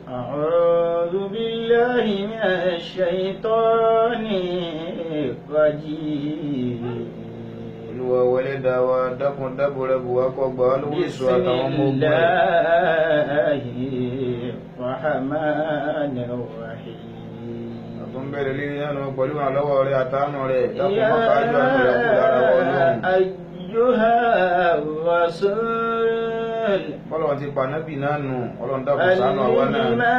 أعوذ بالله من الشيطان الرجيم Olúwa wọlé dá wa dákun dábò rẹ̀ bù wá kọ́ gbà wá lọ́wọ́ èso àtàwọn ọmọ ogun rẹ̀. Bismillahir Rahmanir Rahim. Àtúnbẹ̀rẹ̀ lílé náà pẹ̀lú àlọ́wọ́ rẹ̀ àtàánú rẹ̀ dákun má kájú àánú rẹ̀ kó lára wọ́n lóhùn. Ayyuha Rasul. Ọlọ́run ti pa nábì náà nù, Ọlọ́run dákun ṣàánú àwa náà. Bima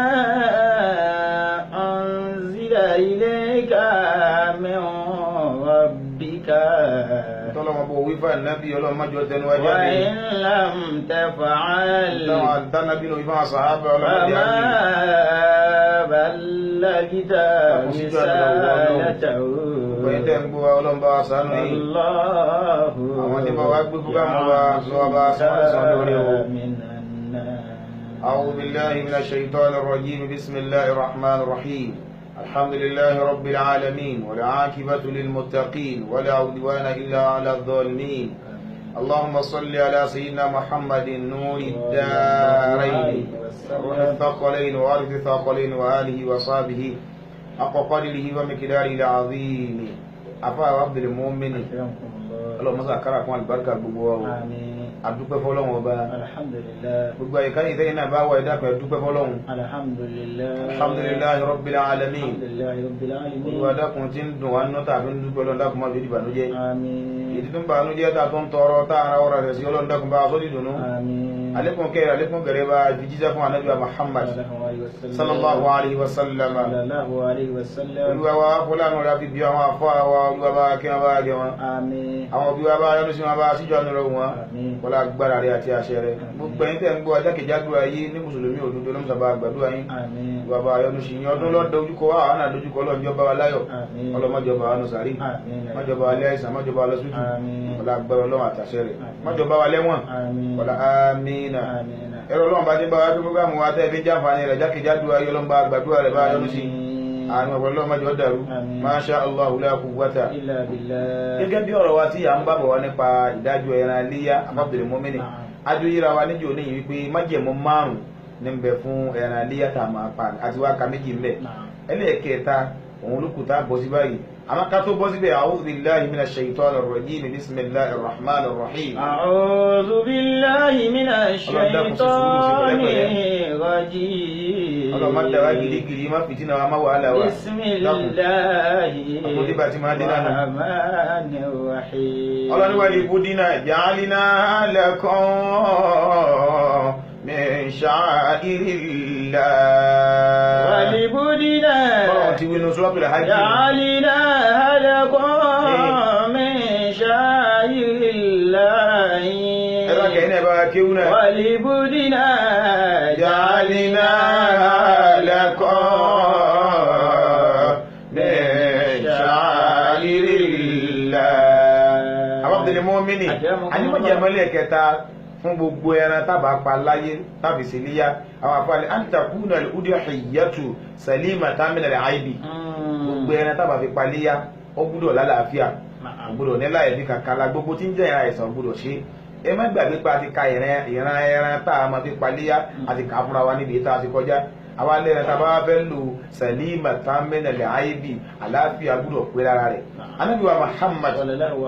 unzila ilayka min rabbika. Tọ́lọ́mọ bó wí fún ànábì Ọlọ́run má jọ tẹnu wájú Wa àbí. in lam taf'al. Táwọn àdánábì ló wí fún àṣàhábà Ọlọ́run dí àbí. Ballagta risalatahu. Bẹ́ẹ̀ tẹ́ ń gbọ́ wa Ọlọ́run bá wa ṣàánú yìí. Allahu. Àwọn tí bá wá gbé fún káwọn wa sọ bá sọ́n lórí o. أعوذ بالله من الشيطان الرجيم بسم الله الرحمن الرحيم الحمد لله رب العالمين والعاقبة للمتقين ولا عدوان إلا على الظالمين اللهم صل على سيدنا محمد نور الدارين روح الثقلين وارث الثقلين وآله وصحبه حق قدره ومقداره العظيم أفا عبد المؤمن اللهم صل على البركة بقوة adúpẹ́ fọ́lọ́run ọba alhamdulillah gbogbo àyíká yìí tẹ́yìn náà bá wà ìdápẹ́ dúpẹ́ fọ́lọ́run alhamdulillah rabbil alamin olùwàdàkùn tí ń dùn wá nínú tàbí ń dúpẹ́ Ọlọ́run dákun má fi di ìbànújẹ́ ìdí tó ń bànújẹ́ tá tó ń tọrọ tá ara ọ̀rọ̀ rẹ̀ sí Ọlọ́run dákun bá sọ́dí dùnú alẹ́kùn kẹrẹ alẹ́kùn gẹ̀rẹ́ bá fi jíjẹ́ fún anábíà Muhammad sallallahu alaihi wasallam olúwa wa fọlánù rẹ̀ fi bí àwọn afọ́ àwọn olúwa bá kí wọn bá gẹ wọn àwọn bí wọn bá yọnu sí wọn bá síjọ́ ànú rẹ̀ wọn wọ́lá agbára rẹ̀ àti àṣẹ rẹ̀ gbogbo ẹ̀yin tẹ́ ń gbọ́ ajákèjádò ayé ní mùsùlùmí òdodo ló ń sábà gbàdúrà yín bàbá ayọ́nu sí yín ọdún lọ́dọ̀ ojúkọ wa àwọn àdójúkọ ọlọ́njọba wa láyọ̀ ọlọ́mọjọba wa nùsàrí mọ́jọba wa lẹ́ẹ̀sán mọ́jọba wa lọ́sùtù wọ́lá agbára ọlọ́run àtàṣẹ rẹ̀ mọ́jọba wa lẹ́wọ̀n wọ́lá amínà ẹ̀rọ ọlọ́run bá dé bá wa gbogbo àwọn wa tẹ́ fi jáfàní rẹ̀ jákèjádò ayé ọlọ́mọba gbàdúrà rẹ̀ bá ayọ́nu sí àwọn ọ̀pọ̀lọpọ̀ ọmọdé dàrú Masha Allah la quwwata illa billah. Gẹ́gẹ́ bí ọ̀rọ̀ wa tí à ń bá bọ̀ wá nípa ìdájọ́ ẹran iléyá Abdul Mu'min adúyíra wa níjọ́ ní wípé májẹ̀mú márùn-ún ní bẹ fún ẹran iléyá tá a máa pa àti wá ka méjì ń bẹ ẹlẹ́ẹ̀kẹta òun ló kù tá a bọ́ sí báyìí àmọ́ ká tó bọ́ síbẹ̀ a'udhu billahi minash shaitanir rajim bismillahir rahmanir rahim. A'udhu billahi minash shaitanir rajim. Ọlọ́mọ dára gidigidi má fìtínà wa má wàhálà wa. Bismillahir rahmanir rahim. Ọlọ́ni wà ní budina ja'alna lakum min sha'irillah. Wà ní budina ja'alna lakum min sha'irillah. Ẹ̀rọ kẹ́yìn náà bá kéwú náà. Wà ní budina ja'alna lakum min sha'irillah. Abdul Mu'min anímọ̀jẹ̀mọ́lẹ̀ kẹta fún gbogbo ẹran tábà pa láyé tàbí sílíyá àwọn àfáàní antakuna al-udhiyatu salimatan min al-aibi gbogbo ẹran tábà fi pa léyá ó gbúdọ̀ lálàáfíà ó gbúdọ̀ nílá ẹ̀bí kàkàlà gbogbo tí ń jẹ́ ìran àìsàn gbúdọ̀ ṣe ẹ má gbàgbé pa ti ka ìran ẹran tá a máa fi pa léyá àti kà á fúnra wa níbi tá a ti kọjá àwa lẹ́ran tá a bá fẹ́ lò salimatan min al-aibi àlàáfíà gbúdọ̀ pé lára rẹ̀ Ànábì wa Muhammad sallallahu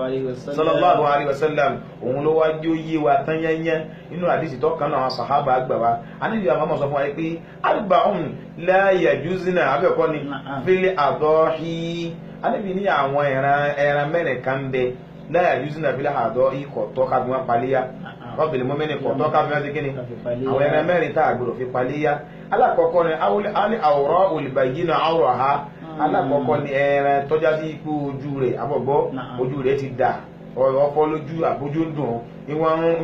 alaihi wasallam òun ló wá jó yé wa tán yẹnyẹn nínú àdìsí tó kan náà sàhábà àgbà wa Ànábì wa Muhammad sọ fún wa pé arba'un la yajuzna abẹ́ẹ̀kọ́ ni fil adahi Ànábì ní àwọn ẹran mẹ́rin kan bẹ la yajuzna fil adahi kọ̀tọ́ ká fi wọn paléyà Abdul Mu'min kọ̀tọ́ ká fi wọn ti kíni àwọn ẹran mẹ́rin tá a gbọdọ̀ fi paléyà alákọ̀ọ́kọ́ ni al-awra'ul bayyina awraha alákọ̀ọ́kọ́ ni ẹran tọ́já sí ipò ojú rẹ̀ àbọ̀gbọ́ ojú rẹ̀ ti dà ọ̀fọ́ lójú àbójú ń dùn ìwọ̀n ń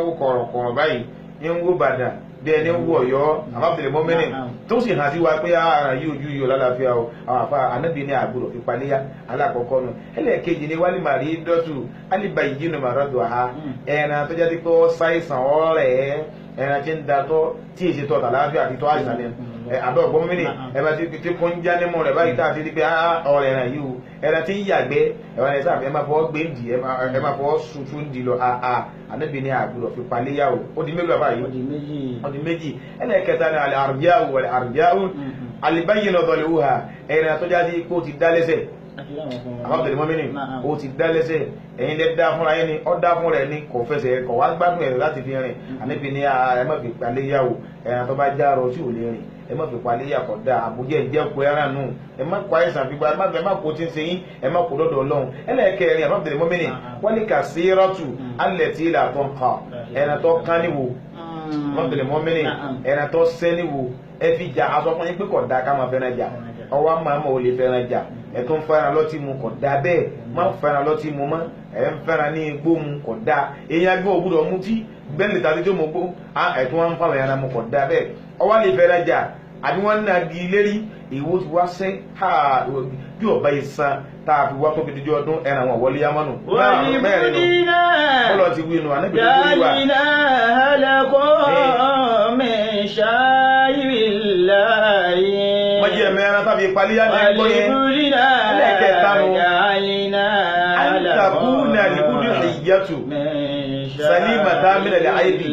wó kọ̀rọ̀kọ̀rọ̀ báyìí ń wó bàdà bí ẹni ń wọ̀ yọ́ Abdul Mu'min tó sì hàn sí wa pé ara yìí ojú yìí lálàáfíà o àwọn àfa Ànábì ní àgbòrò fi paléyà alákọ̀ọ́kọ́ nù ẹlẹ́ẹ̀kejì ni wálé màrí dọ́tù alibayyinu maradaha ẹran tọ́já sí pé ó ṣàìsàn ọ̀rẹ́ ẹran tí ń datọ́ tí èsì tọ́ tàlàáfíà àti tọ́ àìsàn ni àbẹ́ ọ̀gbọ́n mímí ẹ̀bá tí kò ń já nímú rẹ̀ báyìí tá a ti rí pé ọ̀rẹ́ ẹran yìí o ẹran tí ń yàgbẹ́ ẹ̀wọ̀n ẹ̀ sáà ẹ máa fọwọ́ gbé ń dì ẹ máa fọwọ́ sùtú ń dì lọ Ànábì ní àgbùdọ̀ fi paléyà o ó di mélòó báyìí ó di méjì ẹlẹ́ẹ̀kẹta ní al-arja'u wal-arja'u al-bayyina dhal'uha ẹ̀rìn àtọ́já sí kó ti dá lẹ́sẹ̀ àbábẹ̀rẹ̀ mọ́mìnì ó ti dá lẹ́sẹ̀ ẹ̀yin lẹ́ dá fúnra yín ni ọ́ dá fúnra ẹ̀ ní kò fẹsẹ̀ kọ̀ wá gbádùn ẹ̀ láti fi rìn Ànábì ní ẹ má fi paléyà o ẹ̀rìn àtọ́ bá já rọ tí ò lè rìn ẹ má fi paléyà kọ̀ dá àbújẹ́ ìjẹ́kù ẹran nù ẹ má kọ́ àìsàn fipá ẹ má kó tí ń ṣe yín ẹ má kó dọ́dọ̀ Ọlọ́run ẹlẹ́ẹ̀kẹrin àbábẹ̀rẹ̀ mọ́mìnì wal kasiratu allati la tunqa ẹ̀rìn àtọ́ kán níwò àbábẹ̀rẹ̀ mọ́mìnì ẹ̀rìn àtọ́ sẹ́ níwò ẹ fi jà aṣọ fún yín pé kọ̀ dá ká máa fẹ́ràn jà ọwọ́ àmọ́ ò lè fẹ́ràn jà ẹ̀tún fẹ́ràn lọ́tí mu kò dá bẹ́ẹ̀ má fẹ́ràn lọ́tí mu mọ́ ẹ̀ ń fẹ́ràn ní igbó mu kò dá èyàn gbé ògbúdọ̀ mú tí bẹ́ẹ̀ lè tàbí tó mọ̀ gbó ẹ̀tún wọn ń fáwọn ẹran mu kò dá bẹ́ẹ̀ ọwọ́ lè fẹ́ràn jà àbí wọ́n ń nagi lérí ìwó ti wá sẹ́ bí ọba ìsan tá a fi wá tóbi dídí ọdún ẹran wọn wọlé yámánu mẹ́rin nù bọ́lọ̀ ti wí nù ànábì tó wí wà. wọ́n jẹ́ mẹ́rin tàbí ìpalíyá ní ẹgbọ́ yẹn ẹlẹ́kẹ̀ẹ́ta nù àìtàkùnà ìbúdú ìyẹ́tù salimata min al-aibi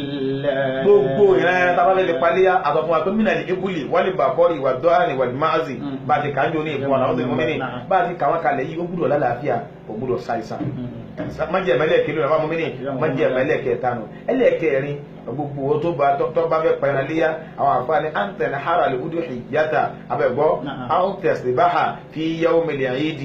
gbogbo ìran tàbá fẹ́ lè paléyà àtọ̀fún wa pé mínà ní ibùlì wọ́n lè bàkọ́rì wà dọ́rì wà máàzì bá ti kàájò ní ìfún àwọn ọdún mọ́mìnì bá ti kàwọn kalẹ̀ yìí ó gbúdọ̀ lálàáfíà ó gbúdọ̀ ṣàìsàn májẹ̀ mẹ́lẹ̀ kìlú rẹ̀ mọ́mìnì májẹ̀ mẹ́lẹ̀ kẹtànù ẹlẹ́kẹrin gbogbo tó bá fẹ́ pẹ̀rẹ̀ léyà àwọn àfáàní àǹtẹ̀nà hara lè wúdú ìyáta abẹ́gbọ́ àǹtẹ̀sìbáhà fi yawmil eid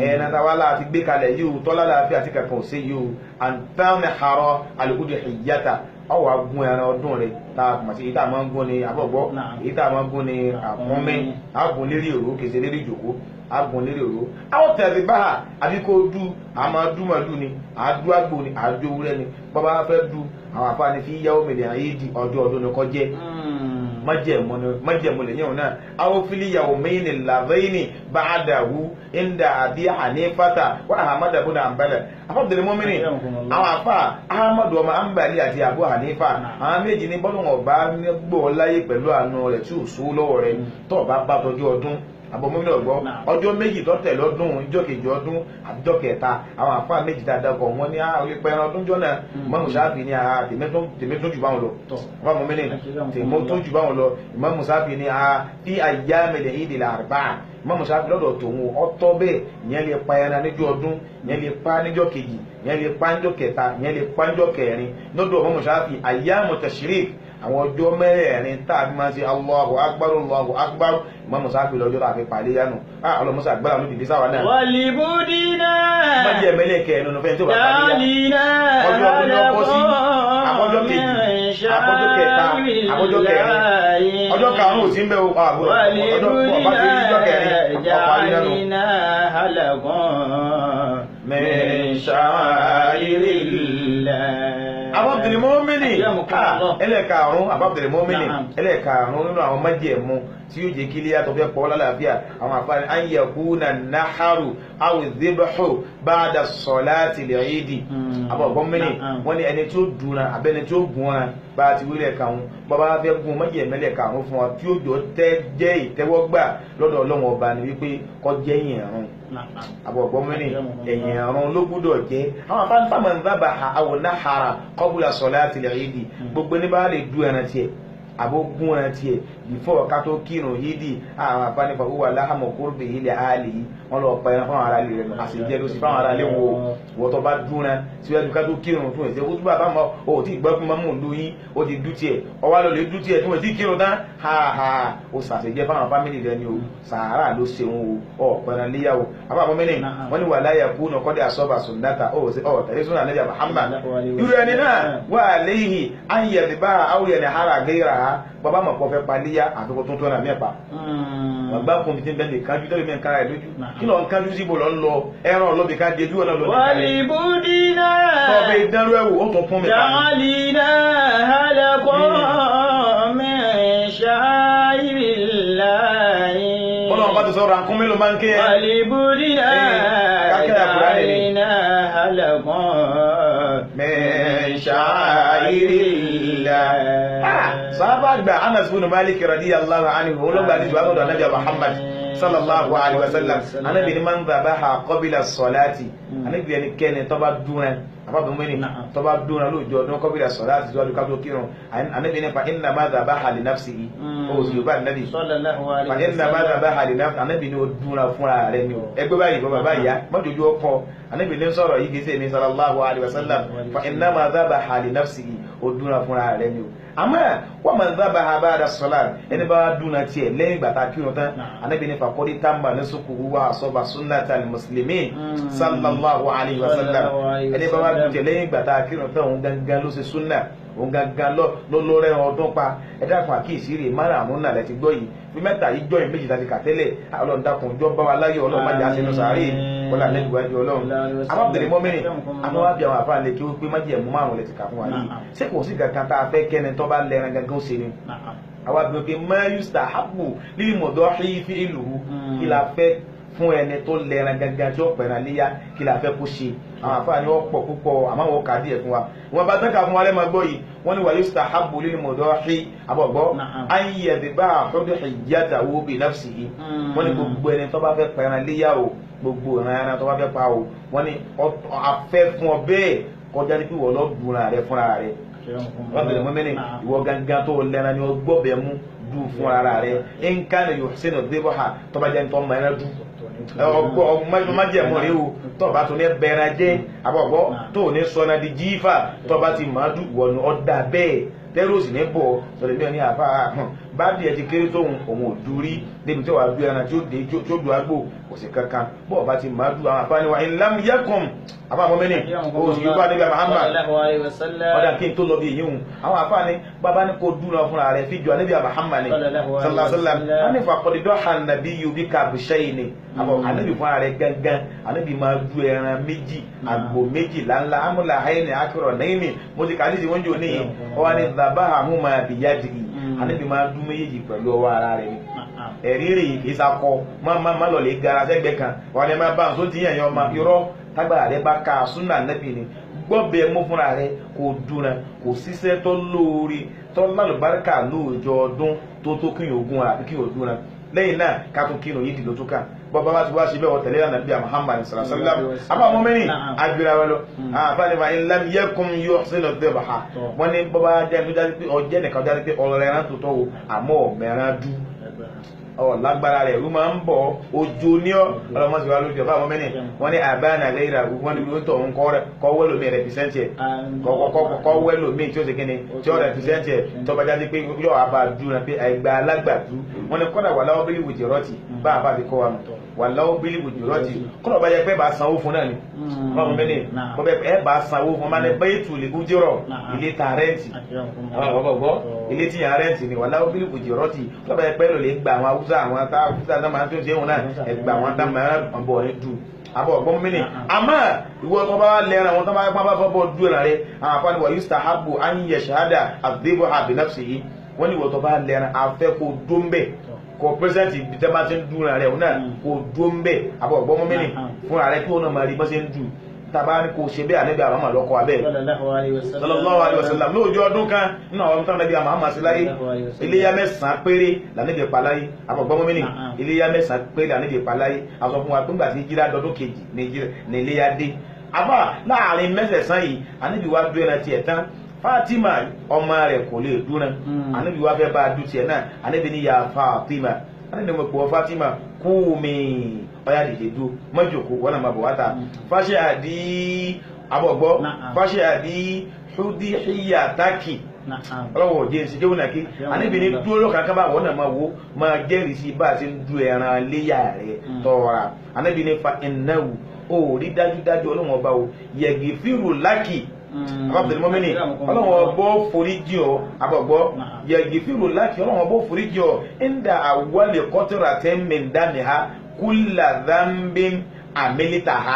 ẹ̀ẹ́nà tàwa láti gbé kalẹ̀ yìí tọ́lá láàfíà àti kankan ò sí yìí àǹtẹ̀nà hara àlùkùdù ìyáta ọwọ́ agun ẹran ọdún rẹ̀ tá a mọ̀ sí èyí tá a máa ń gún ni àbọ̀gbọ́ èyí tá a máa ń gún ni àpọ́nmẹ́ agun lérí òró kèsè lérí ìjòkó agun lérí òró àwọn tẹ̀sí báhà àbí kó du àmọ́ dúmọ̀dú ni àdú àgbò ni àdú ewúrẹ́ ni bọ́bá fẹ́ du àwọn afáàní fi yawmil eid ọjọ́ ọdún ni kọ́ jẹ́ májẹ̀mú lè yẹ̀wò náà àwọn fili yawmayni ladhayni ba'dahu inda Abi Hanifata wa Ahmad ibn Hanbal afọ́bìnrin mọ́mìnì àwọn afá Ahmadu ọmọ Hanbali àti Abu Hanifa àwọn méjì ní bọ́lùwọ̀n bá gbọ́ láyé pẹ̀lú àánú rẹ̀ tí ò sówó lọ́wọ́ rẹ̀ tó bá bá tọ́jú ọdún àbọ̀mọ́mìnà ọ̀gbọ́ ọjọ́ méjì tó tẹ̀lé ọdún ìjọ́ kejì ọdún àbíjọ́ kẹta àwọn àfáà méjì dáadáa kọ̀ wọ́n ní olè pẹ̀rẹ̀ ọdún jọ́nà Imam Shafi ní tèmi tó jù báwọn lọ àbọ̀mọ́mìnà tèmi tó jù báwọn lọ Imam Shafi ní fi ayyamil eid al-arba'a Imam Shafi lọ́dọ̀ tòun ọtọ́ bẹ́ẹ̀ ìyẹn lè pa ẹran níjọ́ ọdún ìyẹn lè pa níjọ́ kejì ìyẹn lè pa níjọ́ kẹta ìyẹn lè pa níjọ́ kẹrin lọ́dọ̀ Imam Shafi ayyamu tashrik àwọn ọjọ́ mẹ́rẹ̀ẹ̀rin tàbí máa ṣe Allahu akbar Allahu akbar Imam Shafi lọ́jọ́ tàbí pàdé yánu ọlọ́mọsá àgbàlá ló dìde sáwà náà wàlìbúdínà májì ẹ̀mẹ́lẹ̀kẹ́ ẹ̀nù fẹ́ tó bá pàdé yá ọjọ́ ọdún ọkọ̀ sí àkọ́jọ́ kejì àkọ́jọ́ kẹta àkọ́jọ́ kẹrin ọjọ́ karùn-ún ò sí ń bẹ́ ọjọ́ ọba tó yíjọ́ kẹrin ọpàdé yánu Abdul Mu'mini ẹlẹ́ẹ̀karùn-ún Abdul Mu'mini ẹlẹ́ẹ̀karùn-ún nínú àwọn májẹ̀mú tí yóò jẹ́ kí ilé yàtọ̀ fẹ́ pọ̀ lálàáfíà àwọn àfáàní an yakuna naharu aw dhibhu ba'da salati al-eid Abdul Mu'mini wọ́n ní ẹni tí ó dùnà abẹ́ni tí ó gùn ọ́nà bá ti wílẹ̀ kàrún bàbá fẹ́ gùn májẹ̀mẹ́lẹ̀ kàrún fún ọ tí ó jọ jẹ́ ìtẹ́wọ́gbà lọ́dọ̀ Ọlọ́run ọba ni wípé kó jẹ́ ìrun Abdul Mu'mini ẹ̀yìn ìrun ló gbọ́dọ̀ jẹ́ àwọn afáàní faman dhabaha aw nahara qabla salati al-eid gbogbo ní bá lè du ẹran tiẹ̀ àbógún ẹran tiẹ̀ before ká tó kírun yídì àwọn afánífà ó wà láhàmọ̀ kórbe ilẹ̀ àálì yìí wọ́n lọ pa ẹran fáwọn ará ilé rẹ̀ nù àṣìjẹ́ ló sì fáwọn ará ilé wo wọ́tọ̀ bá dúnra síwájú ká tó kírun tún ẹ̀sẹ̀ ó túbọ̀ bá mọ́ ó ti gbọ́ fún mọ́mú ìlú yín ó ti dú tiẹ̀ ọwá lọ lè dú tiẹ̀ tún ẹ̀ tí kírun tán ha ó ṣàṣìjẹ́ fáwọn fámìlì rẹ̀ ni o sàárà ló ṣeun o ọ̀pẹ̀rẹ̀ léyàwó àbábọ̀ mẹ́rin wọ́n ní wà láyà kú nà kọ́dẹ̀ àsọ́bà sùndàtà ó tẹ̀lé súnà lẹ́jà Muhammad irú ẹni náà wà léyìí ayẹ̀dìbá àwòyẹ̀ ní hara gẹ́ra bàbá mọ̀ pọ̀ fẹ́ paléyà àtúkọ̀ tó tọ́nà mẹ́pa wọ́n gbá kùn tí ń bẹ́ẹ̀ kájú tẹ́lẹ̀ mẹ́ kára ẹ̀ lójú kí lọ ń kájú síbò lọ ń lọ ẹran ọlọ́bì ká dé dúró náà lọ wàlìbúdínà tọ́bẹ̀ ìdánrú ẹ̀wò ó tún fún mi pa ja'alina halaqan min sha'irillahi ọlọ́run bá ti sọ̀rọ̀ àkún mélòó máa ń ké ẹ wàlìbúdínà ja'alina halaqan min sha'irillahi sahaba gba Anas bin Malik radiyallahu anhu olóògbà ní ìjọba ọ̀dọ̀ anábíà Muhammad sallallahu alaihi wasallam anábì ní man dhabaha qabla as-salati anábì ẹni kẹ́ni tó bá dúnra àbábọ̀ mẹ́rin tó bá dúnra lóòjọ́ ọdún kọ́bílà sọ̀rọ̀ àti ìjọba ká tó kírun ànábì nípa iná má dàbá hàlì náfsì yìí ó sì yóò bá ànábì fa iná má dàbá hàlì náfsì ànábì ni ó dúnra fúnra rẹ̀ ni ó ẹgbẹ́ báyìí bàbá báyìí yá mọ́jọ́jú ọkọ ànábì ní sọ̀rọ̀ yìí kìí ṣe ní sallallahu alaihi wasallam fa iná má dàbá hàlì náfsì yìí ó dúnra fúnra rẹ̀ ni ó àmọ́ wọ́n máa ń dábàá ha báyà sọ́lá ẹni bá dúnra tiẹ̀ lẹ́yìn gbàtà kírun tán ànábì ní fàkọ́rí tàmbà ní sukùrù wa àsọ̀bà sunnata al-muslimin sallallahu alaihi wasallam ẹni bá wá dùn tiẹ̀ lẹ́yìn gbàtà kírun tán òun gangan ló ṣe sunna òun gangan ló lọ́rẹ́ ọdún pa ẹ̀dá fún àkíyèsí rè márùn-ún náà lẹ́ti gbọ́ yìí fi mẹ́ta yìí jọ́ ìméjì láti kà tẹ́lẹ̀ ọlọ́run dákun jọ bá wa láyé ọlọ́run má jà sínú sàárè kọ́lá lẹ́gbẹ̀wájú ọlọ́run abábẹ̀rẹ̀ mọ́mìnì àwọn wá bí àwọn àfáà lè kí ó pé má jẹ́ mú márùn-ún lẹ́ti kà fún wa yìí ṣé kò sí kankan tá a fẹ́ kẹ́ni tó bá lẹ́ran gangan ó ṣe ni àwa bí wọ́n pé má yustahabbu lil mudahi fi ìlú kí la fẹ́ fún ẹni tó lẹ́ran gangan tí ó pẹ̀ràn léyà kí la fẹ́ kó ṣe àwọn àfáà ni wọ́n pọ̀ púpọ̀ àmọ́ wọn kà díẹ̀ fún wa wọn bá tẹ́ka fún wa lẹ́mọ̀ gbọ́ yìí wọ́n ní wa yustahabbu lil mudahi àbọ̀gbọ́ an yadhbaha udhiyatahu bi nafsihi wọ́n ní gbogbo ẹni tó bá fẹ́ pẹ̀ràn léyà o gbogbo ẹran tó bá fẹ́ pa o wọ́n ní afẹ́ fún ọ bẹ́ẹ̀ kọjá ní pé wọ́n lọ dùnra rẹ fúnra rẹ wọ́n bẹ̀rẹ̀ mọ́ mẹ́rin ìwọ gangan tó lẹ́ran ni wọ́n gbọ́ bẹ̀ mú dùn fúnra rẹ in kana yuhsinu dhibaha tó bá jẹ́ ní tó mọ ẹran dùn ọgbọ́n májẹ̀mú rẹ o tó bá tó ní bẹ̀rẹ̀ jẹ́ àbọ̀gbọ́ tó ní sọ́nà di jífà tó bá ti máa dùn wọ̀nù ọ̀dà bẹ́ẹ̀ tẹ́rọ̀sì ní bọ̀ sọ̀rọ̀ bí wọ́n ní àfa bá díẹ̀ ti kéré tóun òun ò dúrí débi tí wàá dú ẹran tí ó dé tí ó du àgbò kò sí kankan bọ́ọ̀ bá ti máa dùn àwọn àfa ni wa in lam yakun àfa àmọ́ mẹ́rin o sì yóò bá níbi Muhammad ọ̀dà kí n tó lọ bí èyí hùn àwọn àfa ni bàbá ní kò dúró fúnra rẹ̀ fi jọ níbi Muhammad sallallahu alaihi wasallam wọ́n ní fàkọ́dídọ́ ànàbí yóò bí kàbíṣẹ́ ni àbọ̀ ànábì fúnra rẹ̀ gangan ànábì máa du ẹran méjì àgbò méjì láńlá amúlà ayéni akérò náírà mo ti kàdí ìwọ́n jò níyì ọwọ́ ni dàbá àhùn máa bìyà dìgì ànábì máa dún méjèèjì pẹ̀lú ọwọ́ ara rẹ̀ ẹ̀rí rè kì í sakọ má lọ lè gara sẹ́gbẹ̀ẹ́ kan wọ́n ní máa bá àwọn tó ti yàn yàn ọmọ irọ́ tágbàrà rẹ̀ bá ka súnà ànábì ni gbọ́bẹ̀ mú fúnra rẹ̀ kò dúnra kò síṣẹ́ tó lóore tó lálùbáríkà lóòjọ́ ọdún tó kíyàn ogun àbí kíyàn dúnra lẹ́yìn náà ká tún kíyàn yìí dìlótó kàn bọ́bá bá ti wá síbẹ̀ wọ́n tẹ̀lé ànábì Muhammad sallallahu alaihi wasallam àbá àwọn mẹ́rin agbèrè wa lọ àfáàní ma in lam yakun yuhsinu dhibaha wọ́n ní bọ́bá jẹ́ ọjẹ́ nìkan jáde pé ọ̀rọ̀ ẹran tó tọ́ o àmọ́ mẹ́ran dú lágbára rẹ̀ ló máa ń bọ̀ ojú ní ọlọ́mọsí wa lójú ọba àwọn mẹ́rin wọ́n ní àbáyánà lẹ́yìn rà wọ́n ní lóòótọ́ òun kọ́ wẹ́lòmí rẹpìsẹ́ntì ẹ̀ kọ́ wẹ́lòmí tí ó ṣe kíni tí ó rẹpìsẹ́ntì ẹ̀ tó bá jáde pé yóò àbá dúró pé àìgbà alágbàdú wọ́n ní kọ́dà wà láwọ́ bílí wùjì rọ́ọ̀tì bá àbá ti kọ́ wa wà láwọ́ bílí wùjì rọ́ọ̀tì kọ́dà bá yẹ pé bá sanwó fún náà ni ọmọ mẹ́rin kọ́ bẹ́ẹ̀ ẹ bá sanwó fún máa ní bẹ́ẹ̀ tù lè wùjì rọ̀ ilé ta rẹ́ǹtì ilé tí yàn rẹ́ǹtì ni wà láwọ́ bílí wùjì rọ́ọ̀tì kọ́ bá yẹ pé lò lè gba àwọn awúsá àwọn tá máa tó ṣe wọn náà ẹgbà wọn tá máa bọ̀ ní dù àbọ̀ ọ̀gbọ́n mímí àmọ́ ìwọ tó bá lẹ́ran wọn tó bá bá bọ́ dúró rà rẹ àwọn afáàní wà yustahabbu an yashhada adhibuha bi nafsihi wọ́n ní ìwọ tó bá lẹ́ran afẹ́ kó dóńbẹ̀ kó pẹ́sẹ́ntì bí tẹ́ bá ti ń dúró rà rẹ wọn náà kó dóńbẹ̀ àbọ̀ ọ̀gbọ́n mímí fúnra rẹ kí wọn náà máa rí bọ́ ṣe ń dù tàbá ní kò ṣe bẹ́ẹ̀ ànábì àmàmà lọ́kọ̀ abẹ́ sallallahu alaihi wasallam lóòjọ́ ọdún kan nínú àwọn tán ànábì àmàmà sí láyé iléyá mẹ́sàn-án péré lànàbì paláyé àpọ̀gbọ́mọ́mìnì iléyá mẹ́sàn-án péré lànàbì paláyé aṣọ fún wa pé ńgbà tí jíra dọdún kejì ní iléyá dé àbá láàrin mẹ́sẹ̀sán yìí ànábì wa dúró ẹran tiẹ̀ tán Fatima ọmọ rẹ̀ kò lè dúró ànábì wa fẹ́ bá a dú tiẹ̀ náà ànábì ní ya Fatima ànábì mo pọ̀ Fatima kúmi ọya dìde dúró mọ́jòkó wọ́n náà máa bọ̀ wáta fáṣẹ́ àdí abọ̀gbọ́ fáṣẹ́ àdí ṣúdí híyà tákì ọlọ́wọ́ òjé ń ṣe wọ́n kí àníbi ní dúró lọ́kàkán bá wọ́n náà máa wo máa jẹ́rìí sí bá a ti ń du ẹran léyà rẹ̀ tọ́ra àníbi ní fa ìnáwó ó rí dájúdájú ọlọ́wọ́ ọba o yẹ̀gì fírù lákì àbábẹ̀lẹ̀ mọ́mìnì ọlọ́wọ́ ọbọ̀ foríjì ọ àbọ̀gbọ́ yẹ̀gì fírù lákì ọlọ́wọ́ ọbọ̀ foríjì ọ ìndà àwọlẹ̀ kọ́tọ̀rà tẹ́mẹ̀ndánìhá kúlà dánbín amilitaha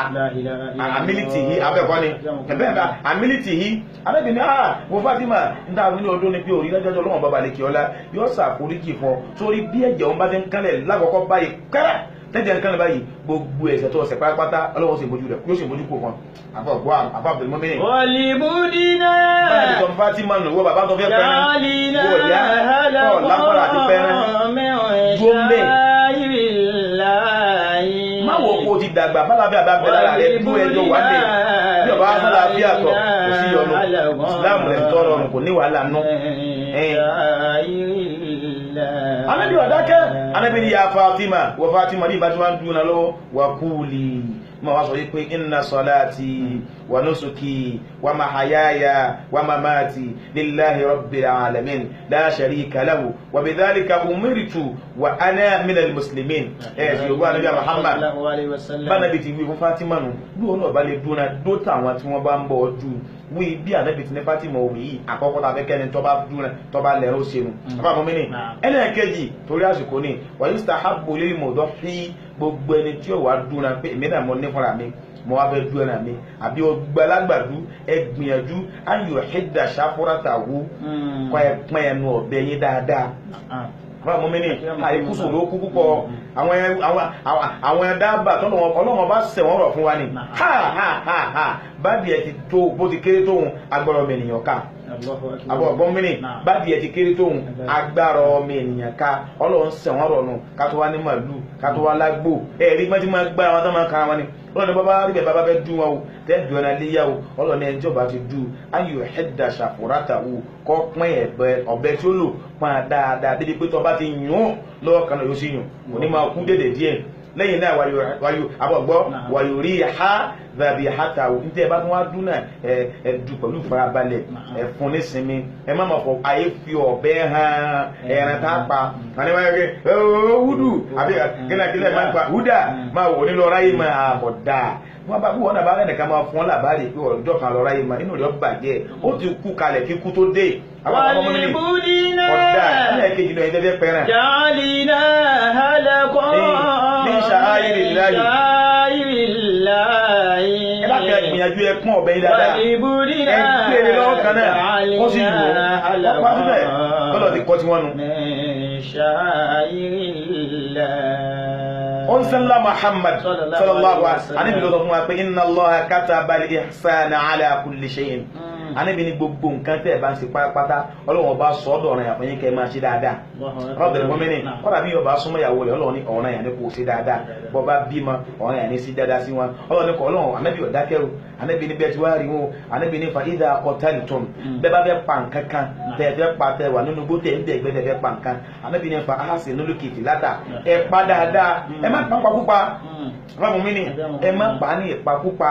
amilitihi abẹ́kọ́ni ẹ̀bẹ́ẹ̀bá amilitihi alẹ́bìnrin wọ́n Fatima ń dáa ní ọdún ní pé orí lẹ́jọ́jọ́ lọ́wọ́ bàbá lè kí ọlá yóò sàforíjì fún sórí bí ẹ̀jẹ̀ wọn bá ti ń kálẹ̀ lákọ̀ọ́kọ́ báyìí kẹ́rẹ́ tẹ́jẹ̀ ń kálẹ̀ báyìí gbogbo ẹ̀ṣẹ̀ tó ọ̀sẹ̀ pátápátá ọlọ́wọ́ sì mójú rẹ̀ yóò sì mójú kó fún àfọ̀gbọ́ àfọ̀bẹ̀lẹ̀ mọ́mìnì. olùbùdínà báyìí tó ń Fatima nù wọ́n bàbá tó fẹ́ pẹ́rẹ́ wọ́n yá kọ́ lágbára àti pẹ́rẹ́ gbóńbẹ́ má wo kó o ti dàgbà bálábẹ́ àbábẹ́ lára rẹ̀ dún ẹjọ́ wà lè bí ọba sálàáfíà tọ̀ kò sí ọ̀nà Islam rẹ̀ tọrọ ọ̀run kò ní wàhálà nù. Ànábì ọ̀dákẹ́ Ànábì ní ya Fatima wọ Fatima ní ìbájú wa ń dúnà lọ́wọ́ wà kúùlì ma wá sọ wípé inna salati wa nusuki wa mahayaya wa mamati lillahi rabbil alamin la sharika lahu wa bidhalika umirtu wa ana minal muslimin. Ṣe ògbó Ànábì Muhammad bá Ànábì ti wí fún Fatima nù lóòrùn ọba lè dúnà dótà àwọn tí wọ́n bá ń bọ̀ ojú wí bí Ànábì ti ní Fatima òwe yìí àkọ́kọ́ ta fẹ́ kẹ́ni tó bá dúnà tó bá lẹ́rọ ṣe nù. Àbá mọ́ mi ní ẹlẹ́ẹ̀kejì torí àsìkò ní wa yustahabbu lil mudahhi gbogbo ẹni tí ó wà dúnà pé èmi náà mo ní fúnra mi mo wá fẹ́ dú ẹ̀nà mi àbí ọgbàlagbàdú ẹ gbìyànjú ayò ẹ̀dà ṣàfúrátà wú kọ́ ẹ pọ́n ẹnu ọ̀bẹ yín dáadáa. Àwọn ọmọ mi ní àìkúsùn ló kú púpọ̀ àwọn dábà Ọlọ́run bá sẹ̀wọ̀n rọ̀ fún wa ni bádìí ẹ ti tó bó ti kéré tóun agbára ọmọ ènìyàn ká àbọ̀ ọ̀gbọ́n mi ní bádìí ẹ ti kéré tóun agbára ọmọ ènìyàn ká Ọlọ́run sẹ̀wọ̀n rọ̀ nù ká tó wá ní màlúù ká tó wá lágbò ẹ̀rí mọ́tí máa gbá àwọn tó máa kára wọn ni Ọlọ́run bàbá rí bẹ̀ bàbá fẹ́ dùn wọn o tẹ́ dùn ẹ̀nà léyà o Ọlọ́run ẹni tí ọba ti dùn ayò ẹ̀dà ṣàfùrátà o kọ́ pín ọ̀bẹ tí ó lò pọ́n dáadáa débi pé tó bá ti yún lọ́wọ́ kan náà yóò sì yún kò ní máa kú dédé díẹ̀ lẹ́yìn náà wàyò àbọ̀gbọ́ wàyò rí ha dàbí hata o ní tẹ́ ẹ bá tún wá dún náà ẹ dù pẹ̀lú farabalẹ̀ ẹ fún ní sinmi ẹ má ma fọ ayé fi ọ̀bẹ hàn ẹ̀rìn tá a pa àní wáyé ké wúdù àbí kílẹ̀ máa ń pa wúdà máa wò nílò ọ̀rá yìí máa bọ̀ dáa wọ́n bá wọ́n náà bá rẹ̀ nìkan máa fún ọ́ làbárí pé ọjọ́ kan lọ́ra yìí máa inú rẹ̀ bàjẹ́ ó ti kú kalẹ̀ kíkú tó dé. wàlíbùdínà jàlínà hàlẹ́kọ́ ní ṣàáyìrì láyì. ẹ bá kẹ́ ìgbìyànjú ẹ pọ́n ọ̀bẹ yìí dáadáa ẹ gbére lọ́wọ́ kan náà kó sì lò ó pa síbẹ̀ lọ́dọ̀ ti kọ́ tí wọ́n nu. on salla Muhammad sallallahu alaihi wasallam anabi ló sọ fún wa pé inna Allaha kataba al-ihsana ala kulli shay'in anabi ní gbogbo nǹkan tẹ́ ẹ bá ń ṣe pátápátá Ọlọ́run ọba sọ ọ́dọ̀ ọ̀ràn yàn fún yín kẹ́ ẹ máa ṣe dáadáa ọ̀bẹ̀rẹ̀ fún mi ní kọ́dà bí ọba súnmọ́ ìyàwó rẹ̀ Ọlọ́run ní ọ̀ràn yàn ní kò ṣe dáadáa bọ́ bá bímọ ọ̀ràn yàn ní sí dáadáa sí wọn Ọlọ́run ní kọ́ Ọlọ́run anabi ọ̀dákẹ́rù anabi ní bẹ́ẹ̀ tí wàá rí wọn anabi ní fa idha qataltum bẹ́ẹ̀ bá fẹ́ pa nǹkan kan tẹ́ ẹ fẹ́ pa tẹ́ wà nínú bó tẹ́ ń bẹ̀ gbẹ́ tẹ́ fẹ́ pa nǹkan anabi ní fa ahsinul qitlata ẹ pa dáadáa ẹ má pa púpa fáwọn mi ni ẹ má pa ní ìpakúpa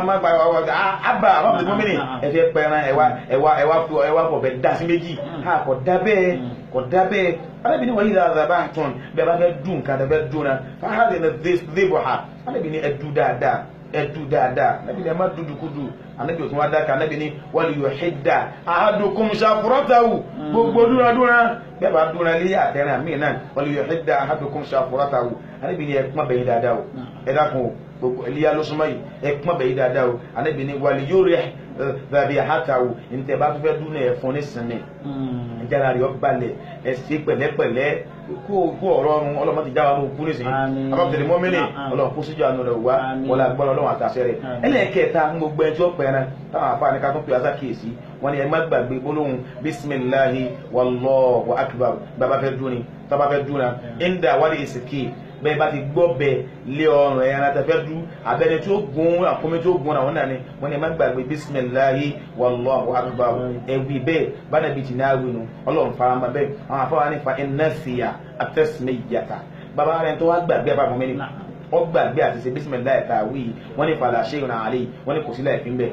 má pa àbá fáwọn mi ni ẹ fẹ́ pẹran ẹ wá fọ̀ bẹ́ẹ̀ dá sí méjì kò dábẹ́ alábi ni wọ́n yí dáadáa bá tún bẹ́ẹ̀ bá fẹ́ dùn ká fẹ́ dùn náà fáwọn débò ha alábi ni ẹ dùn dáadáa alábi ni ẹ má dúdú kúdù alábi òtún wá dáka alábi ni wal yuhidda ahadukum shafratahu gbogbo dúnadúnà bẹ́ẹ̀ bá dúnra lé àtẹ̀rẹ̀ àmì náà wal yuhidda ahadukum shafratahu alábi ni ẹ pọ́n bẹ́yìn dáadáa o ẹ dákun o gbogbo ẹlíyà ló súnmọ́ yìí ẹ pọ́n bẹ́yìn dáadáa o alábi ni wal yurih dhabihatahu ntẹ̀ bá tún fẹ́ dúnà ẹ̀ fún ní sinmi ìjára rẹ̀ ọ́ balẹ̀ ẹ̀ sí pẹ̀lẹ́pẹ̀lẹ́ kó ọ̀rọ̀ ọ̀run ọlọ́mọ ti jáwá ní òkú nísìnyí abábọ̀tẹ̀lẹ̀ mọ́mìnì ọlọ́run kó síjú àánú rẹ̀ wá wọlé agbára ọlọ́run àtàṣẹ rẹ̀ ẹlẹ́ẹ̀kẹta gbogbo ẹjọ́ pẹ̀rẹ̀ táwọn afá ní ká tó pè á sákèésí wọn ni ẹ má gbàgbé gbólóhùn bisimilahi wallahu akbar bàbá fẹ́ dúni tọ́ba fẹ́ dúnra ẹ̀ńdà wálé ìsìnkì bẹ́ẹ̀ bá ti gbọ́ bẹ́ẹ̀ lé ọrùn ẹ̀yàn àtàfẹ́ dú abẹ́ni tí ó gun àkómi tí ó gun àwọn náà ni wọ́n ní ẹ má gbàgbé bisimilahi wallahu akbar ẹ̀wì bẹ́ẹ̀ bánà bíi tìǹà wínú ọlọ́run farama bẹ́ẹ̀ àwọn afọwọ́ nífa ẹ̀nàṣìyà àtẹ̀sìmẹ̀yàtà bàbá rẹ̀ tó wá gbàgbé àbámu mẹ́rin ó gbàgbé àti ṣe bisimilahi tàwí wọ́n ní fàlà ṣe ìrìn àlè wọ́n ní kò sí láì fi ń bẹ̀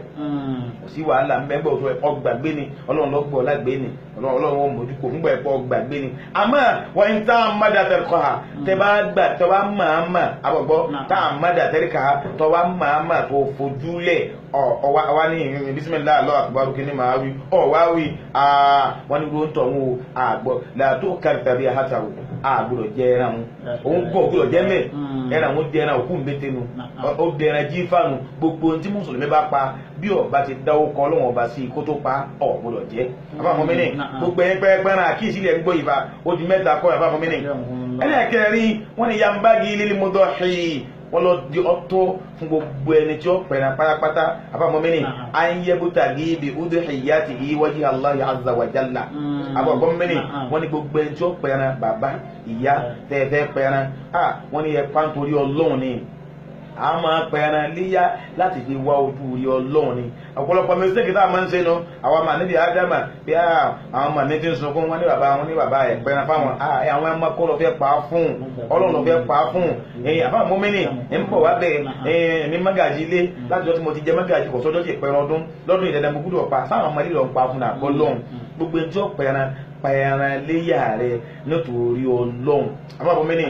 kò sí wàhálà ń bẹ́ gbọ́ tó ọ gbàgbé ni ọlọ́run ló gbọ́ lágbé ni ọlọ́run wọn mójú kò fúngbà ẹ̀pọ̀ gbàgbé ni àmọ́ wọ́n ń tá àmàdà tẹ̀kọ́ ha tẹ́ bá gbà tọ́ bá màmá àbọ̀gbọ́ tá àmàdà tẹ̀ríkà ha tọ́ bá màmá tó fojú lẹ̀ ọ̀wá ní bisimilahi Allahu akbar kí ni màá wí ọ̀wá wí wọ́n ní wọ́n tọ̀ wọn àgbọ̀ làtó kárí tàbí àhàtàwò àgbọ̀dọ̀ jẹ́ ẹran òun gbọ́ ògbọ̀dọ̀ jẹ́ mẹ́ ẹran òun dẹran òkú mbétenu ó dẹran jífànù gbogbo tí mùsùlùmí bá pa bí ọba ti dáwó kọ lọ́wọ́ ọba sí kó tó pa ọ̀gbọ̀dọ̀ jẹ́ àbáfọ́ mi ní gbogbo ẹ̀yìn pẹ́ẹ́pẹ́rán àkíyèsí ilẹ̀ ń gbọ́ ìfà ó di mẹ́ta kọ́ àbáfọ́ mi ní ẹlẹ́ẹ̀kẹrin wọ́n ní yambagi lílí mudọ́hì wọ́n lọ di ọ̀tọ̀ fún gbogbo ẹni tí ó pẹ̀rẹ̀ pátápátá àbáfọ́ mi ní ayébútà gíbi udú ìyáàtì yìí wajhi Allah azza wa jalla àbáfọ́ mi ní wọ́n ní gbogbo ẹni tí ó pẹ̀rẹ̀ bàbá ìyá tẹ́ẹ̀fẹ́ pẹ̀rẹ̀ wọ́n ní ẹ pa nítorí Ọlọ́run ni a máa pẹran léyà láti fi wá ojú rí Ọlọ́run ni ọ̀pọ̀lọpọ̀ mistake tá a máa ń ṣe nu àwọn ọmọ níbi ádámà bí àwọn ọmọ ní ti ń sunkún wọn ní bàbá ẹ̀ pẹran fáwọn àwọn ẹmọ kọ́ lọ fẹ́ pa á fún Ọlọ́run lọ fẹ́ pa á fún àfáà mọ́mìnì ń bọ̀ wá bẹ́ẹ̀ ní mágàjì ilé láti jọ́ tí mo ti jẹ mágàjì kò sọ́jọ́ sì pẹran ọdún lọ́dún ìdẹ́dẹ́ mo gbúdọ̀ pa sáwọn ọmọdé lọ ń pa fún àgbọ̀ lọ́hùn gbogbo ẹjọ́ pẹran léyà rẹ nítorí Ọlọ́run àbábọ̀ mẹ́ni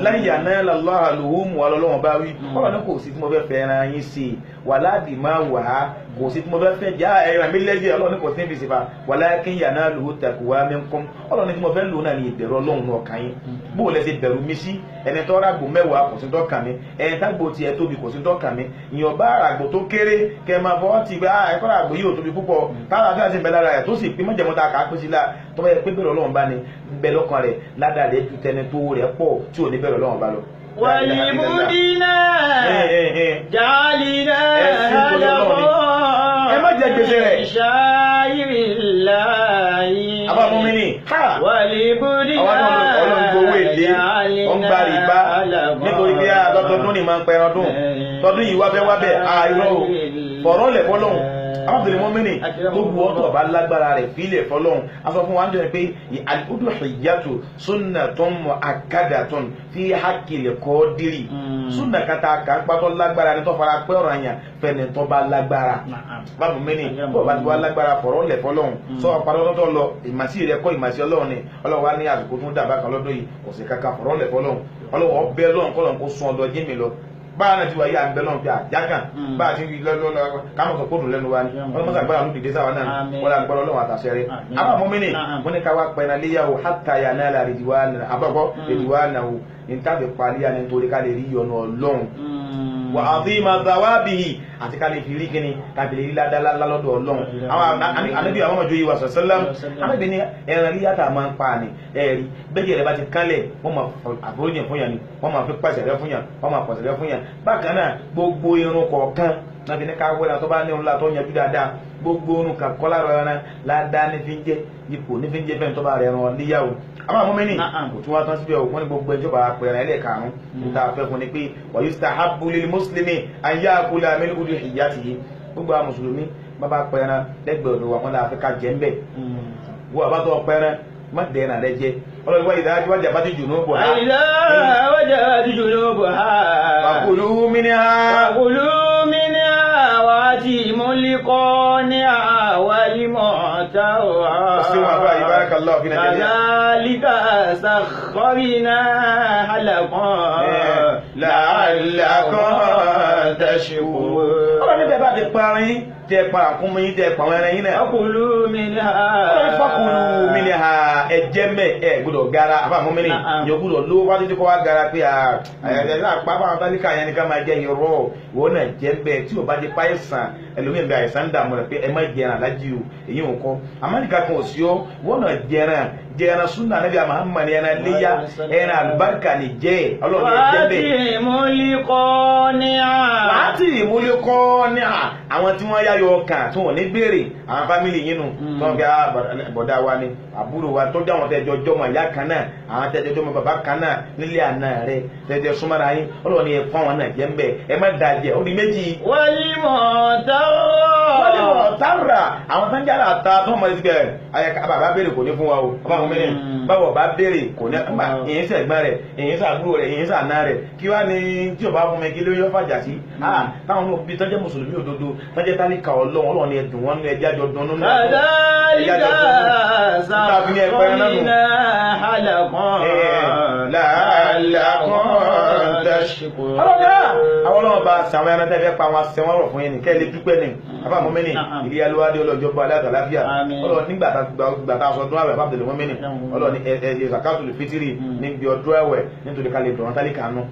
lan yanala Allaha luhumuha Ọlọ́run bá wí Ọlọ́run ní kò sí tí mo fẹ́ fẹ́ràn yín sí wala dima'uha kò sí tí mo fẹ́ fẹ́ já ẹran mi lẹ́jẹ̀ Ọlọ́run ní kò sí fi sífà walakin yanaluhu taqwa minkum Ọlọ́run ní tí mo fẹ́ lò náà ní ìbẹ̀rù Ọlọ́run náà kàn yín bó o lẹ ṣe bẹ̀rù mi sí ẹni tó ràgbò mẹ́wàá kò sí tó kàn mí ẹni tágbò tiẹ̀ tóbi kò sí tó kàn mí ìyàn bá ràgbò tó kéré kẹ máa fọwọ́ ti gbé ẹ̀kọ́ ràgbò yìí ò tóbi púpọ̀ tára bí wọ́n ti bẹ̀ lára rẹ̀ tó sì pín mọ́jẹ̀mọ́ ta kà á pín sí la tó bá yẹ pé bẹ̀rù Ọlọ́run bá ní bẹ lọ́kàn rẹ̀ ládàá rẹ̀ ju tẹni tó rẹ̀ pọ̀ tí ò ní bẹ̀rù Ọlọ́run bá lọ. wàlíbùdínà jàlínà ẹ má jẹ gbèsè rẹ̀. ṣáírìláyé. abámúmínì wàlíbùdínà ọlọ́ngbowó èlé ọ̀ngbà rìbá nítorí pé lọ́dọọdún ni máa ń pẹran ọdún tọdún yìí wábẹ́ àìrọ̀ fọ̀rọ̀ lẹ̀ fọlọ́hún abábìnrin mọ́mìnì tó bu ọ́tọ̀ bá lágbára rẹ̀ fílẹ̀ fọlọ́hún a sọ fún wa ń jẹ́ pé al-udhiyatu sunnatun mu'akkadatun fi haqqil qadiri sunna kata kan pátọ́ lágbára ní tó fara pẹ́ ọ̀rọ̀ àyàn fẹ́ni tó bá lágbára bábù mẹ́ni bó bá ti wá lágbára fọ̀rọ̀ lẹ̀ fọlọ́hún sọ ọ̀pàdé tó lọ ìmàsí rẹ̀ kọ́ ìmàsí Ọlọ́run ni Ọlọ́run wá ní àsìkò tó ń dàbá kan lọ́dún yìí kò sí kankan fọ̀rọ̀ lẹ̀ fọlọ́hún Ọlọ́run ọbẹ̀ Ọlọ́run kọ́ lọ́n kó sun ọdọ jí mi lọ báwa náà ti wáyé àgbẹ̀ náà fi àjákàn báwa ti rí lọ́lọ́lọ́ káwọn sọ kóòdù lẹ́nu wa ni wọ́n mọ́sà gbọ́dọ̀ ló dìde sáwọn náà wọ́n là ń gbọ́dọ̀ lọ́wọ́ àtàṣẹ rẹ̀ àwọn àmọ́mìnì wọ́n ní ká wá pẹ́ náà léyàwó hatta yanala àbọ̀kọ́ ridwanahu ní tàbí parí àní nítorí ká lè rí ọ̀nà Ọlọ́run wà azima thawabihi àti ká lè fi rí kíni ká lè rí ládàá lọ́dọ̀ Ọlọ́run àwọn anábì àwọn ọmọdé yìí wà sallam anábì ní ẹran rí yàtà máa ń pa ni ẹ̀rí bẹ́ẹ̀ rẹ̀ bá ti kánlẹ̀ wọ́n máa àforíjì fún yàn ni wọ́n máa fi pàṣẹ rẹ fún yàn wọ́n máa pàṣẹ rẹ fún yàn bákan náà gbogbo irun kọ̀ọ̀kan náà fi ní ká wẹ́ra tó bá ní irun látọ̀ yanjú dáadáa gbogbo irun kan kọ́ lára ẹran ládàá ní fi ń jẹ́ ipò ní fi ń jẹ́ fẹ́ni tó bá rẹ̀ ẹran níyàwó àwọn àmọ́ mẹ́ni kò tún wá tán síbẹ̀ wọ́n ní gbogbo ẹjọ́ bá pẹ̀rẹ̀ ẹlẹ́ẹ̀karùn-ún níta fẹ́ fún ni pé wa yustahabbu lil muslimi an ya'kula min udhiyatihi gbogbo àwọn mùsùlùmí bábá pẹ̀rẹ̀ lẹ́gbẹ̀ẹ́ ọ̀dọ̀ wọn láti ká jẹ́ ń bẹ̀ wọ́n àbátọ̀ pẹ̀rẹ̀ má dẹ́nà rẹ jẹ́ ọlọ́run ìdá wájà bá ti jù náà bọ̀ ha. ìdá wájà bá ti jù náà bọ̀ ha. fakulu minha. fakulu minha وأتموا القانع والمعتر بارك الله فينا كذلك سخرناها لكم لعلكم تشكرون. ọlọ́run níbẹ̀ bá ti parí tẹ para kún mi tẹ pa ẹran yín náà. fakulu minha. fakulu minha ẹjẹ mẹ ẹ gbọ́dọ̀ gara àbámọ mẹrin yóò gbọ́dọ̀ lówó wá títí kọ wá gara pé àpapọ̀ àwọn tálíkà yẹn ni ká máa jẹ irọ́ ìwọ náà jẹ bẹ́ẹ̀ tí o bá di páyẹsàn ẹlòmíín bẹ àìsàn ń dààmú rẹ pé ẹ má jẹran alájí o èyí ò kọ amánìkà kan ò sí ọ ìwọ náà jẹran súnà níbi Muhammad ẹran léyà ẹran àlùbáríkà ní jẹ ọlọ́run ẹ jẹ bẹ́ẹ̀. wàátì ìmúlẹ̀kọ́ ní àwọn tí wọ́n yáyọ ọkàn tí wọ́n ní béèrè àwọn fámìlì yín nù tí wọ́n fi bọ̀dá wa ni àbúrò wa tó dáwọn tẹ́jọ jọmọ ìyá kan náà àwọn tẹ́jọ jọmọ bàbá kan náà nílé àná rẹ tẹ́jọ súnmọ́ra yín ọlọ́run ni ẹ fún àwọn náà jẹ́ ń bẹ̀ ẹ má da jẹ́ ó di méjì. wọ́límọ̀tàrà àwọn tó ń jára ta tó mọ̀ sí bẹ́ẹ̀ ayẹka bàbá béèrè kò ní fún wa o bàbá àwọn mẹ́rin báwọ̀ bá béèrè kò ní ìyẹn sẹ̀gbọ́n rẹ̀ ìyẹn sàbúrò rẹ̀ ìyẹn sàná rẹ̀ kí wá ní tí ò bá fún mi kí ló yọ fàjà sí. táwọn náà bí tọ́jú mùsùlùmí òdodo tọ́jú tálíkà ọlọ́run ni ẹ̀dùn wọn ní ẹjá jọ dunnú náà. àwọn ọlọ́run bá sàwọn ẹran tẹ́fẹ́ pa wọn sẹ́wọ́n rọ̀ fún yẹn ní kẹ́lẹ́ dúpẹ́ ní àbámọ́ mẹ́ni ìdí alówádé ọlọ́jọ́ bọ́ aláàtà láfíà ọlọ́run nígbà tá a sọ ọdún àwẹ̀ àbábẹ̀lẹ̀ wọn mẹ́ni ọlọ́run ní zakatul fitiri níbi ọdún ẹ̀wẹ̀ nítorí ká lè dùn wọn tálíkà nù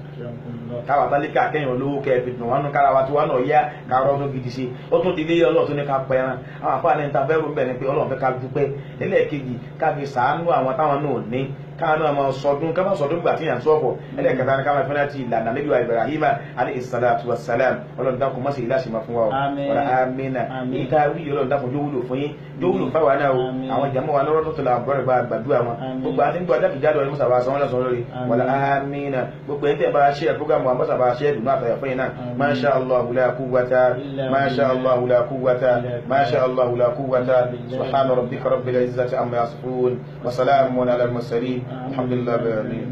káwa tálíkà kẹ́yìn olówó kẹ́ẹ̀fì dùn wọn nù kára wa tí wọn náà yá káàrọ̀ ọdún gidi sí ó tún dilé ọlọ́run tó ní ká pẹ́ ẹran àwọn àfáàní ta fẹ́ rú bẹ́ẹ̀ ni pé ọlọ́run fẹ́ ká dúpẹ́ ẹlẹ́ẹ̀kejì ká fi sàánú àwọn táwọn náà ní káwọn náà máa sọdún ká máa sọdún gbà tí yàn sọ́fọ̀ ẹlẹ́kẹta ní ká máa fẹ́ràn ti ìlànà Ànábì wa Ibrahima alayhi salatu wassalam ọlọ́run dákun má ṣe ìlàsì máa fún wa o wàlá amínà ìta wí ọlọ́run dákun yóò wúlò fún yín yóò wúlò fáwọn náà o àwọn jàmọ́ wa lọ́rọ́ tó la bọ́rẹ̀ bá gbàdúrà wọn gbogbo àti gbogbo adákìjáde ọ̀rẹ́ mọ́sàbà sanwó lọ́sàn lórí wàlá amínà gbogbo ẹni tẹ́ bá ṣe ẹ̀pọ́gàmù àwọn mọ́sàbà ṣe ẹ̀dùnú àtàyà fún yín náà masha Allah la quwwata masha Allah la quwwata masha Allah la quwwata subhana rabbika rabbil izzati amma yasifun wa salamun ala al mursalin alhamdulillahi rabbil alamin